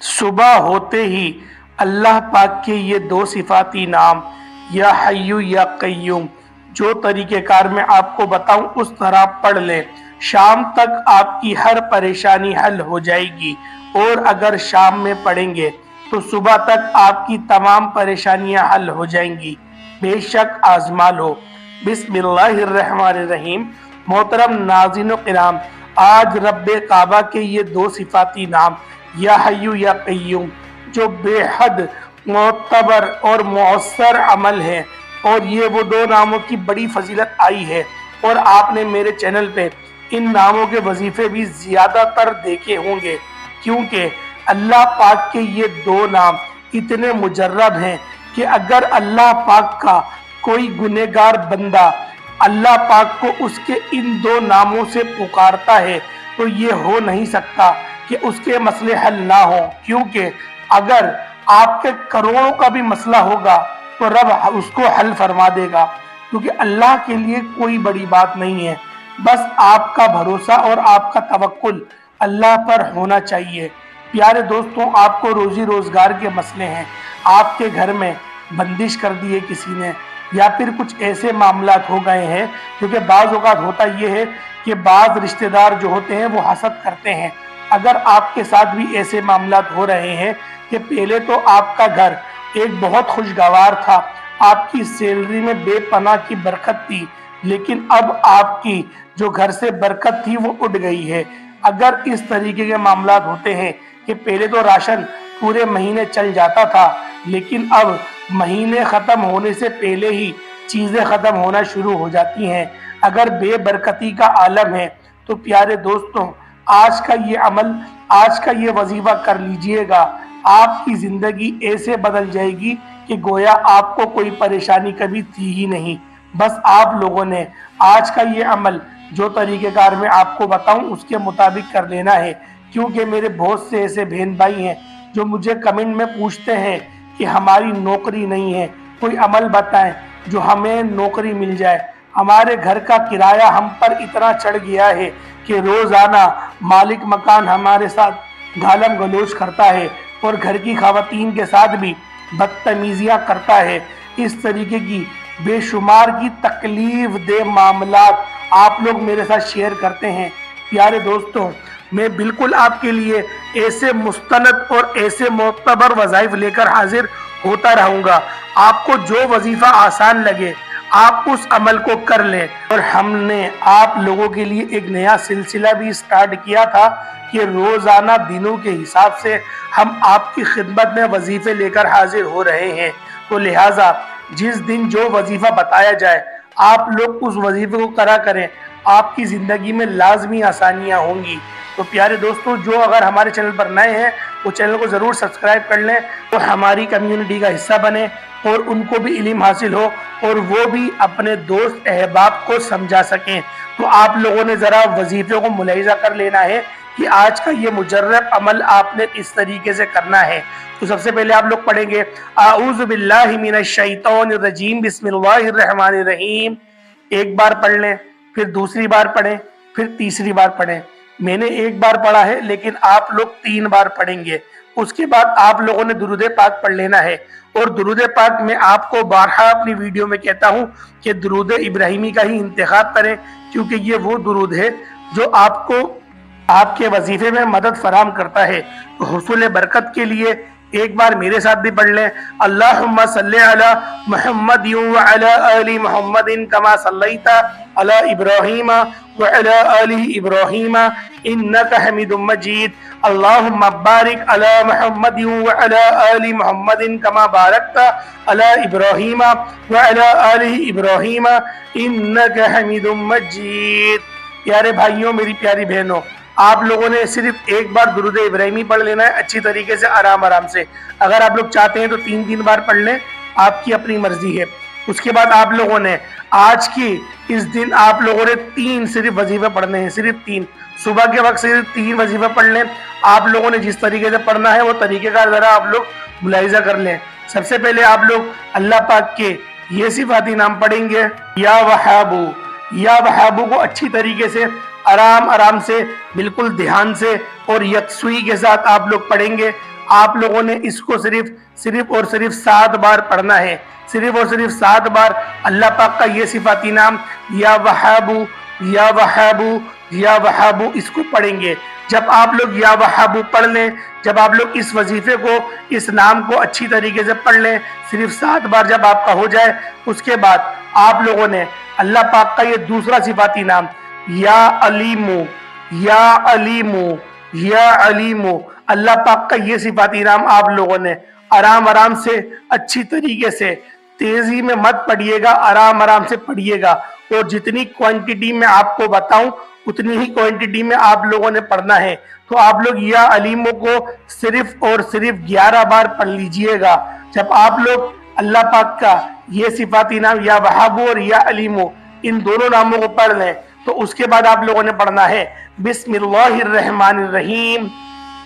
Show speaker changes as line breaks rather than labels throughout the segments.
صبح ہوتے ہی اللہ پاک کے یہ دو صفاتی نام یا حیو یا قیوم جو طریقہ کار میں آپ کو بتاؤں اس طرح پڑھ لیں، شام تک آپ کی ہر پریشانی حل ہو جائے گی، اور اگر شام میں پڑھیں گے تو صبح تک آپ کی تمام پریشانیاں حل ہو جائیں گی۔ بے شک آزما لو۔ بسم اللہ الرحمن الرحیم۔ محترم ناظرین و کرام، آج رب کعبہ کے یہ دو صفاتی نام یا حیو یا قیوم جو بے حد معتبر اور مؤثر عمل ہے، اور یہ وہ دو ناموں کی بڑی فضیلت آئی ہے، اور آپ نے میرے چینل پہ ان ناموں کے وظیفے بھی زیادہ تر دیکھے ہوں گے، کیونکہ اللہ پاک کے یہ دو نام اتنے مجرب ہیں کہ اگر اللہ پاک کا کوئی گنہگار بندہ اللہ پاک کو اس کے ان دو ناموں سے پکارتا ہے تو یہ ہو نہیں سکتا کہ اس کے مسئلے حل نہ ہوں، کیونکہ اگر آپ کے کروڑوں کا بھی مسئلہ ہوگا تو رب اس کو حل فرما دے گا، کیونکہ اللہ کے لیے کوئی بڑی بات نہیں ہے۔ بس آپ کا بھروسہ اور آپ کا توکل اللہ پر ہونا چاہیے۔ پیارے دوستوں، آپ کو روزی روزگار کے مسئلے ہیں، آپ کے گھر میں بندش کر دی ہے کسی نے، یا پھر کچھ ایسے معاملات ہو گئے ہیں، کیونکہ بعض اوقات ہوتا یہ ہے کہ بعض رشتہ دار جو ہوتے ہیں وہ حسد کرتے ہیں۔ اگر آپ کے ساتھ بھی ایسے معاملات ہو رہے ہیں کہ پہلے تو آپ کا گھر ایک بہت خوشگوار تھا، آپ کی سیلری میں بے پناہ کی برکت تھی، لیکن اب آپ کی جو گھر سے برکت تھی وہ اٹھ گئی ہے۔ اگر اس طریقے کے معاملات ہوتے ہیں کہ پہلے تو راشن پورے مہینے چل جاتا تھا، لیکن اب مہینے ختم ہونے سے پہلے ہی چیزیں ختم ہونا شروع ہو جاتی ہیں، اگر بے برکتی کا عالم ہے، تو پیارے دوستوں، آج کا یہ عمل، آج کا یہ وظیفہ کر لیجئے گا، آپ کی زندگی ایسے بدل جائے گی کہ گویا آپ کو کوئی پریشانی کبھی تھی ہی نہیں۔ بس آپ لوگوں نے آج کا یہ عمل جو طریقہ کار میں آپ کو بتاؤں اس کے مطابق کر لینا ہے، کیونکہ میرے بہت سے ایسے بہن بھائی ہیں جو مجھے کمنٹ میں پوچھتے ہیں کہ ہماری نوکری نہیں ہے، کوئی عمل بتائیں جو ہمیں نوکری مل جائے۔ ہمارے گھر کا کرایہ ہم پر اتنا چڑھ گیا ہے کہ روزانہ مالک مکان ہمارے ساتھ گالم گلوچ کرتا ہے، اور گھر کی خواتین کے ساتھ بھی بدتمیزیاں کرتا ہے۔ اس طریقے کی بے شمار کی تکلیف دہ معاملات آپ لوگ میرے ساتھ شیئر کرتے ہیں۔ پیارے دوستوں، میں بالکل آپ کے لیے ایسے مستند اور ایسے معتبر وظائف لے کر حاضر ہوتا رہوں گا۔ آپ کو جو وظیفہ آسان لگے آپ اس عمل کو کر لیں۔ اور ہم نے آپ لوگوں کے لیے ایک نیا سلسلہ بھی سٹارٹ کیا تھا کہ روزانہ دنوں کے حساب سے ہم آپ کی خدمت میں وظیفے لے کر حاضر ہو رہے ہیں، تو لہٰذا جس دن جو وظیفہ بتایا جائے آپ لوگ اس وظیفے کو کرا کریں، آپ کی زندگی میں لازمی آسانیاں ہوں گی۔ تو پیارے دوستوں، جو اگر ہمارے چینل پر نئے ہیں وہ چینل کو ضرور سبسکرائب کر لیں، تو ہماری کمیونٹی کا حصہ بنیں اور ان کو بھی علم حاصل ہو اور وہ بھی اپنے دوست احباب کو سمجھا سکیں۔ تو آپ لوگوں نے ذرا وظیفے کو ملاحظہ کر لینا ہے کہ آج کا یہ مجرب عمل آپ نے اس طریقے سے کرنا ہے۔ تو سب سے پہلے آپ لوگ پڑھیں گے اعوذ باللہ من الشیطان الرجیم بسم اللہ الرحمن الرحیم، ایک بار پڑھ لیں، پھر دوسری بار پڑھیں، پھر تیسری بار پڑھیں۔ میں نے ایک بار پڑھا ہے لیکن آپ لوگ 3 بار پڑھیں گے۔ اس کے بعد آپ لوگوں نے درود پاک پڑھ لینا ہے، اور درود پاک میں آپ کو بارہا اپنی ویڈیو میں کہتا ہوں کہ درود ابراہیمی کا ہی انتخاب کریں، کیونکہ یہ وہ درود ہے جو آپ کو آپ کے وظیفے میں مدد فراہم کرتا ہے۔ تو حصول برکت کے لیے ایک بار میرے ساتھ بھی پڑھ لیں، اللہم صلی علی محمد وعلی آل محمد کما صلیت علی ابراہیم وعلی آل ابراہیم انک حمید مجید، اللہم بارک علی محمد وعلی آل محمد کما بارکت علی ابراہیم وعلی آل ابراہیم انک حمید مجید۔ پیارے بھائیوں، میری پیاری بہنوں، آپ لوگوں نے صرف ایک بار درود ابراہیمی پڑھ لینا ہے، اچھی طریقے سے آرام آرام سے۔ اگر آپ لوگ چاہتے ہیں تو 3 بار پڑھ لیں، آپ کی اپنی مرضی ہے۔ اس کے بعد آپ لوگوں نے آج کی اس دن آپ لوگوں نے 3 صرف وظیفے پڑھنے ہیں، صرف 3 صبح کے وقت صرف 3 وظیفے پڑھ لیں۔ آپ لوگوں نے جس طریقے سے پڑھنا ہے وہ طریقے کا ذرا آپ لوگ ملاحظہ کر لیں۔ سب سے پہلے آپ لوگ اللہ پاک کے یہ صفاتی نام پڑھیں گے، یا وہابو۔ یا وہابو کو اچھی طریقے سے آرام آرام سے بالکل دھیان سے اور یکسوئی کے ساتھ آپ لوگ پڑھیں گے۔ آپ لوگوں نے اس کو صرف اور صرف 7 بار پڑھنا ہے، صرف اور صرف 7 بار اللہ پاک کا یہ صفاتی نام یا وہابو یا وہابو یا وہابو اس کو پڑھیں گے۔ جب آپ لوگ یا وہابو پڑھ لیں، جب آپ لوگ اس وظیفے کو، اس نام کو اچھی طریقے سے پڑھ لیں، صرف 7 بار جب آپ کا ہو جائے، اس کے بعد آپ لوگوں نے اللہ پاک کا یہ دوسرا صفاتی نام یا علیمو یا علیمو یا علیمو، اللہ پاک کا یہ صفاتی نام آپ لوگوں نے آرام سے اچھی طریقے سے، تیزی میں مت پڑھیے گا، آرام سے پڑھیے گا، اور جتنی کوانٹٹی میں آپ کو بتاؤں اتنی ہی کوانٹٹی میں آپ لوگوں نے پڑھنا ہے۔ تو آپ لوگ یا علیمو کو صرف اور صرف 11 بار پڑھ لیجئے گا۔ جب آپ لوگ اللہ پاک کا یہ صفاتی نام یا وہابو اور یا علیمو ان دونوں ناموں کو پڑھ لیں، تو اس کے بعد آپ لوگوں نے پڑھنا ہے بسم اللہ الرحمن الرحیم،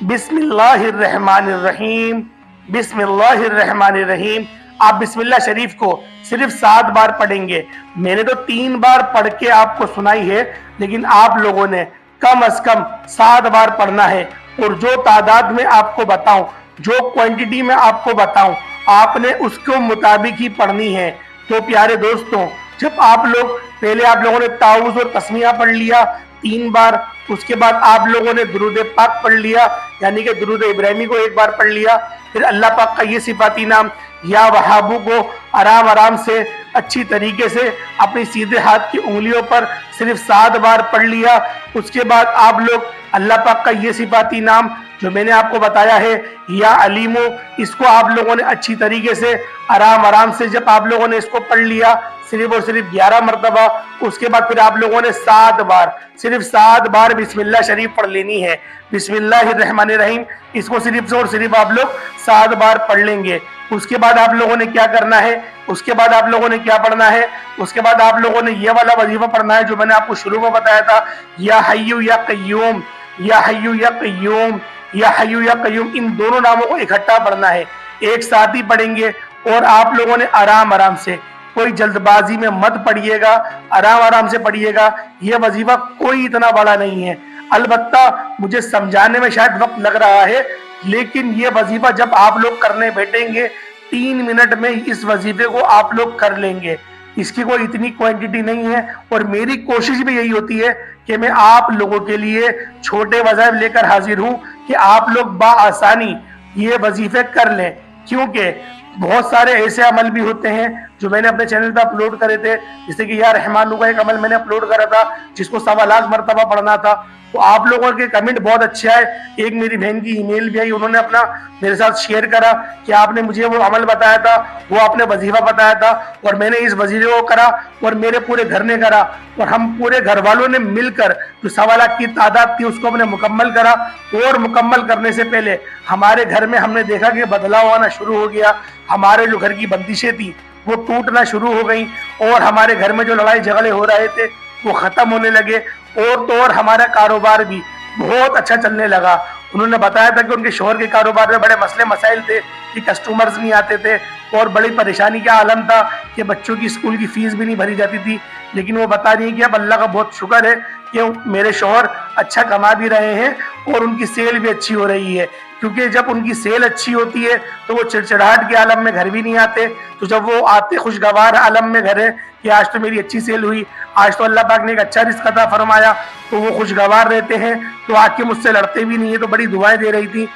بسم اللہ الرحمن الرحیم، بسم اللہ الرحمن الرحیم۔ آپ بسم اللہ شریف کو صرف 7 بار پڑھیں گے۔ میں نے تو 3 بار پڑھ کے آپ کو سنائی ہے، لیکن آپ لوگوں نے کم از کم 7 بار پڑھنا ہے، اور جو تعداد میں آپ کو بتاؤں، جو کوانٹٹی میں آپ کو بتاؤں، آپ نے اس کو مطابق ہی پڑھنی ہے۔ تو پیارے دوستوں، جب آپ لوگ پہلے آپ لوگوں نے تعوذ اور تسمیہ پڑھ لیا 3 بار، اس کے بعد آپ لوگوں نے درود پاک پڑھ لیا، یعنی کہ درود ابراہیمی کو 1 بار پڑھ لیا، پھر اللہ پاک کا یہ صفاتی نام یا وہابو کو آرام سے اچھی طریقے سے اپنی سیدھے ہاتھ کی انگلیوں پر صرف 7 بار پڑھ لیا۔ اس کے بعد آپ لوگ اللہ پاک کا یہ صفاتی نام جو میں نے آپ کو بتایا ہے یا علیمو، اس کو آپ لوگوں نے اچھی طریقے سے آرام سے جب آپ لوگوں نے اس کو پڑھ لیا صرف اور صرف 11 مرتبہ، اس کے بعد پھر آپ لوگوں نے 7 بار، صرف 7 بار بسم اللہ شریف پڑھ لینی ہے۔ بسم اللہ الرحمن الرحیم، اس کو صرف اور صرف آپ لوگ 7 بار پڑھ لیں گے۔ اس کے بعد آپ لوگوں نے کیا کرنا ہے، اس کے بعد آپ لوگوں نے کیا پڑھنا ہے، اس کے بعد آپ لوگوں نے یہ والا وظیفہ پڑھنا ہے جو میں نے آپ کو شروع میں بتایا تھا، یا حیو یا قیوم، یا حیو یا قیوم، یا حیو یا قیوم، ان دونوں ناموں کو اکٹھا پڑھنا ہے، ایک ساتھ ہی پڑھیں گے۔ اور آپ لوگوں نے آرام سے، کوئی جلد بازی میں مت پڑھیے گا، آرام سے پڑھیے گا۔ یہ وظیفہ کوئی اتنا بڑا نہیں ہے، البتہ مجھے سمجھانے میں شاید وقت لگ رہا ہے، لیکن یہ وظیفہ جب آپ لوگ کرنے بیٹھیں گے 3 منٹ میں اس وظیفے کو آپ لوگ کر لیں گے۔ اس کی کوئی اتنی کوانٹٹی نہیں ہے، اور میری کوشش بھی یہی ہوتی ہے کہ میں آپ لوگوں کے لیے چھوٹے وظائف لے کر حاضر ہوں کہ آپ لوگ بآسانی یہ وظیفے کر لیں، کیونکہ بہت سارے ایسے عمل بھی ہوتے ہیں جو میں نے اپنے چینل پہ اپلوڈ کرے تھے، جیسے کہ یا رحمانو کا ایک عمل میں نے اپلوڈ کرا تھا جس کو 1.25 لاکھ مرتبہ پڑھنا تھا۔ تو آپ لوگوں کے کمنٹ بہت اچھے آئے، ایک میری بہن کی ای میل بھی آئی، انہوں نے اپنا میرے ساتھ شیئر کرا کہ آپ نے مجھے وہ عمل بتایا تھا، وہ آپ نے وظیفہ بتایا تھا، اور میں نے اس وظیفے کو کرا، اور میرے پورے گھر نے کرا، اور ہم پورے گھر والوں نے مل کر جو 1.25 لاکھ کی تعداد تھی اس کو ہم نے مکمل کرا۔ اور مکمل کرنے سے پہلے ہمارے گھر میں ہم نے دیکھا کہ بدلاؤ آنا شروع ہو گیا، ہمارے جو گھر کی بندشیں تھیں وہ ٹوٹنا شروع ہو گئیں، اور ہمارے گھر میں جو لڑائی جھگڑے ہو رہے تھے وہ ختم ہونے لگے، اور ہمارا کاروبار بھی بہت اچھا چلنے لگا۔ انہوں نے بتایا تھا کہ ان کے شوہر کے کاروبار میں بڑے مسئلے مسائل تھے کہ کسٹمرز نہیں آتے تھے، اور بڑی پریشانی کا عالم تھا کہ بچوں کی اسکول کی فیس بھی نہیں بھری جاتی تھی، لیکن وہ بتا رہی ہیں کہ اب اللہ کا بہت شکر ہے کہ میرے شوہر اچھا کما بھی رہے ہیں اور ان کی سیل بھی اچھی ہو رہی ہے، کیونکہ جب ان کی سیل اچھی ہوتی ہے تو وہ چڑچڑاہٹ کے عالم میں گھر بھی نہیں آتے، تو جب وہ آتے خوشگوار عالم میں گھر ہے کہ آج تو میری اچھی سیل ہوئی، آج تو اللہ پاک نے ایک اچھا رزق عطا فرمایا، تو وہ خوشگوار رہتے ہیں، تو آ کے مجھ سے لڑتے بھی نہیں ہیں، تو بڑی دعائیں دے رہی تھی۔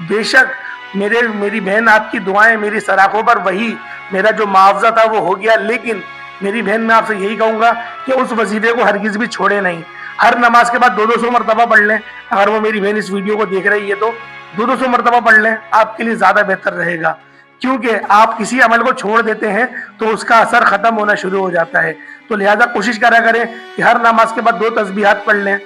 بے شک میری بہن آپ کی دعائیں میری سراخوں پر، وہی میرا جو معاوضہ تھا وہ ہو گیا، لیکن میری بہن میں آپ سے یہی کہوں گا کہ اس وظیفے کو ہرگز بھی چھوڑے نہیں، ہر نماز کے بعد 200 مرتبہ پڑھ لیں۔ اگر وہ میری بہن اس ویڈیو کو دیکھ رہی ہے تو 200 مرتبہ پڑھ لیں، آپ کے لیے زیادہ بہتر رہے گا، کیونکہ آپ کسی عمل کو چھوڑ دیتے ہیں تو اس کا اثر ختم ہونا شروع ہو جاتا ہے۔ تو لہذا کوشش کرا کریں کہ ہر نماز کے بعد 2 تسبیحات پڑھ لیں،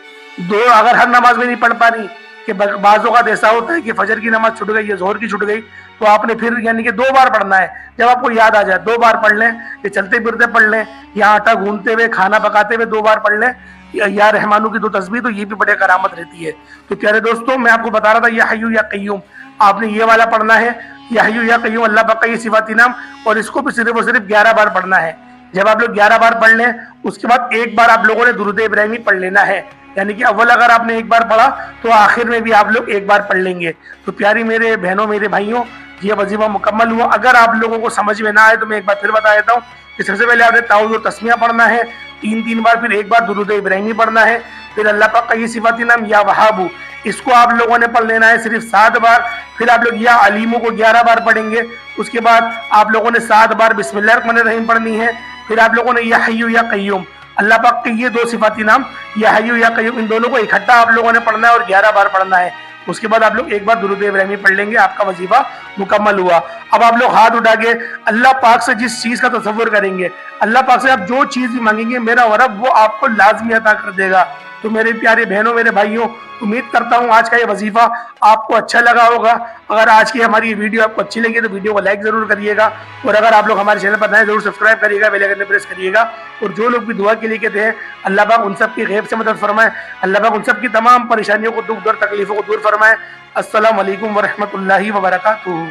اگر ہر نماز میں نہیں پڑھ پا رہی کہ بعض اوقات ایسا ہوتا ہے کہ فجر کی نماز چھوٹ گئی یا ظہر کی چھوٹ گئی، تو آپ نے پھر یعنی کہ 2 بار پڑھنا ہے، جب آپ کو یاد آ جائے 2 بار پڑھ لیں، کہ چلتے پھرتے پڑھ لیں یا آٹا گھونتے ہوئے کھانا پکاتے ہوئے 2 بار پڑھ لیں یا رحمانو کی 2 تسبیح، تو یہ بھی بڑے کرامت رہتی ہے۔ تو پیارے دوستوں، میں آپ کو بتا رہا تھا یا حیو یا قیوم، آپ نے یہ والا پڑھنا ہے، یا حیو یا قیوم اللہ پاک کا یہ صفاتی نام، اور اس کو بھی صرف اور صرف 11 بار پڑھنا ہے۔ جب آپ لوگ 11 بار پڑھ لیں، اس کے بعد 1 بار آپ لوگوں نے درود ابراہیمی پڑھ لینا ہے۔ یعنی کہ اول اگر آپ نے ایک بار پڑھا تو آخر میں بھی آپ لوگ ایک بار پڑھ لیں گے۔ تو پیاری میرے بہنوں میرے بھائیوں، یہ وظیفہ مکمل ہوا۔ اگر آپ لوگوں کو سمجھ میں نہ آئے تو میں ایک بار پھر بتا دیتا ہوں کہ سب سے پہلے آپ نے تعوذ و تسمیہ پڑھنا ہے 3 بار، پھر ایک بار درود ابراہیمی پڑھنا ہے، پھر اللہ پاک کا یہ صفاتی نام یا وہابو، اس کو آپ لوگوں نے پڑھ لینا ہے صرف 7 بار، پھر آپ لوگ یا علیمو کو 11 بار پڑھیں گے، اس کے بعد آپ لوگوں نے 7 بار بسم اللہ الرحمن الرحیم پڑھنی ہے، پھر آپ لوگوں نے یا حیو یا قیوم، اللہ پاک کے یہ 2 صفاتی نام یا حیو یا قیوم، ان دونوں کو اکٹھا آپ لوگوں نے پڑھنا ہے اور 11 بار پڑھنا ہے۔ اس کے بعد آپ لوگ ایک بار درود ابراہیمی پڑھ لیں گے، آپ کا وظیفہ مکمل ہوا۔ اب آپ لوگ ہاتھ اٹھا کے اللہ پاک سے جس چیز کا تصور کریں گے، اللہ پاک سے آپ جو چیز بھی مانگیں گے، میرا رب وہ آپ کو لازمی عطا کر دے گا۔ تو میرے پیارے بہنوں میرے بھائیوں، امید کرتا ہوں آج کا یہ وظیفہ آپ کو اچھا لگا ہوگا۔ اگر آج کی ہماری یہ ویڈیو آپ کو اچھی لگی تو ویڈیو کو لائک ضرور کریے گا، اور اگر آپ لوگ ہمارے چینل پر نئے ضرور سبسکرائب کریے گا، بیل آئکن پریس کریے گا۔ اور جو لوگ بھی دعا کے لیے کہتے ہیں اللہ پاک ان سب کی غیب سے مدد فرمائے، اللہ پاک ان سب کی تمام پریشانیوں کو، دکھ اور تکلیفوں کو دور فرمائے۔ السلام علیکم ورحمۃ اللہ وبرکاتہ۔